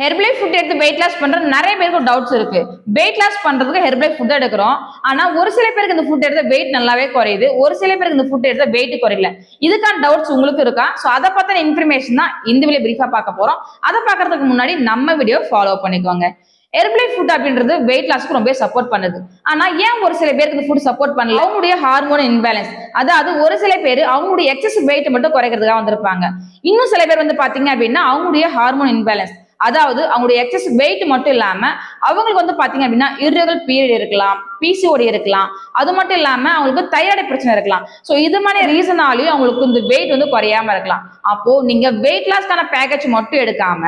Herbalife food எடுத்து weight loss பண்றது நிறைய பேருக்கு டவுட்ஸ் இருக்கு. வெயிட் லாஸ் பண்றதுக்கு ஹெர்பலைஃப் ஃபுட் எடுக்கிறோம். ஆனா ஒரு சில பேருக்கு இந்த ஃபுட் எடுத்த வெயிட் நல்லாவே குறையுது. ஒரு சில பேருக்கு இந்த ஃபுட் எடுத்த வெயிட் குறையல. இதுக்கான டவுட்ஸ் உங்களுக்கு இருக்கா? சோ அதை பத்தின இன்ஃபர்மேஷன் தான் இந்த வீடியோ பிரீஃபா பார்க்க போறோம். அதை பார்க்கறதுக்கு முன்னாடி நம்ம வீடியோ ஃபாலோ பண்ணிக்கோங்க. ஹெர்பலைஃப் ஃபுட் அப்படின்றது வெயிட் லாஸ்க்கு ரொம்ப சப்போர்ட் பண்ணுது. ஆனா ஏன் ஒரு சில பேருக்கு இந்த ஃபுட் சப்போர்ட் பண்ணல? அவங்களுடைய ஹார்மோன் இன்பேலன்ஸ், அதாவது ஒரு சில பேர் அவங்களுடைய எக்ஸஸ் வெயிட் மட்டும் குறைக்கிறதுக்காக வந்திருப்பாங்க. இன்னும் சில பேர் வந்து பாத்தீங்க அப்படின்னா அவங்களுடைய ஹார்மோன் இன்பேலன்ஸ், அதாவது அவங்களுடைய எக்ஸஸ் வெயிட் மட்டும் இல்லாம அவங்களுக்கு வந்து பாத்தீங்க அப்படின்னா இர்ரெகுலர் பீரியட் இருக்கலாம், பிசிஓடி இருக்கலாம், அது மட்டும் இல்லாம அவங்களுக்கு தைராய்டு பிரச்சனை இருக்கலாம். சோ இது மாதிரி ரீசனாலையும் அவங்களுக்கு இந்த வெயிட் வந்து குறையாம இருக்கலாம். அப்போ நீங்க வெயிட் லாஸ்க்கான பேக்கேஜ் மட்டும் எடுக்காம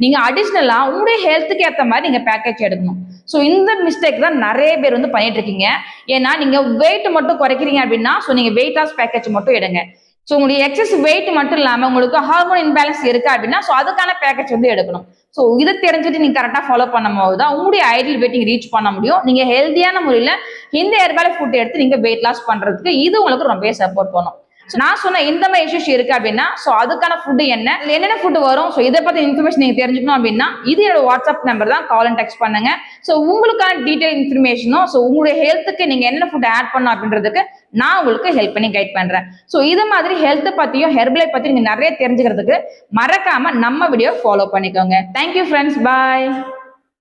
நீங்க அடிஷனலா உங்களுடைய ஹெல்த்துக்கு ஏற்ற மாதிரி நீங்க பேக்கேஜ் எடுக்கணும். ஸோ இந்த மிஸ்டேக் தான் நிறைய பேர் வந்து பண்ணிட்டு இருக்கீங்க. ஏன்னா நீங்க வெயிட் மட்டும் குறைக்கிறீங்க அப்படின்னா ஸோ நீங்க வெயிட் லாஸ் பேக்கேஜ் மட்டும் எடுங்க. ஸோ உங்களுடைய எக்ஸஸ் வெயிட் மட்டும் இல்லாம உங்களுக்கு ஹார்மோன் இன்பேலன்ஸ் இருக்கு அப்படின்னா ஸோ அதுக்கான பேக்கேஜ் வந்து எடுக்கணும். ஸோ இதை தெரிஞ்சுட்டு நீங்க கரெக்டா ஃபாலோ பண்ணும் போது தான் உங்களுடைய ஐடியல் வெயிட் நீங்க ரீச் பண்ண முடியும். நீங்க ஹெல்த்தியான முறையில இந்த ஹெர்பலைஃப் ஃபுட் எடுத்து நீங்க வெயிட் லாஸ் பண்றதுக்கு இது உங்களுக்கு ரொம்பவே சப்போர்ட் பண்ணும். நான் சொன்ன இந்த மாதிரி இஷ்யூஸ் இருக்கு அப்படின்னா சோ அதுக்கான ஃபுட் என்னென்ன ஃபுட் வரும், சோ இதை பத்தி இன்ஃபர்மேஷன் நீங்க தெரிஞ்சுக்கணும் அப்படின்னா இது என்னோட வாட்ஸ்அப் நம்பர் தான், கால் அண்ட் டெக்ஸ்ட் பண்ணுங்க. சோ உங்களுக்கான டீடைல் இன்ஃபர்மேஷனும் சோ உங்களுடைய ஹெல்த்துக்கு நீங்க என்ன ஃபுட் ஆட் பண்ணணும் அப்படின்றதுக்கு நான் உங்களுக்கு ஹெல்ப் பண்ணி கைட் பண்றேன். சோ இது மாதிரி ஹெல்த் பத்தியும் ஹெர்பலைஃப் பத்தி நீங்க நிறைய தெரிஞ்சுக்கிறதுக்கு மறக்காம நம்ம வீடியோ ஃபாலோ பண்ணிக்கோங்க. தேங்க்யூ ஃப்ரெண்ட்ஸ், பாய்.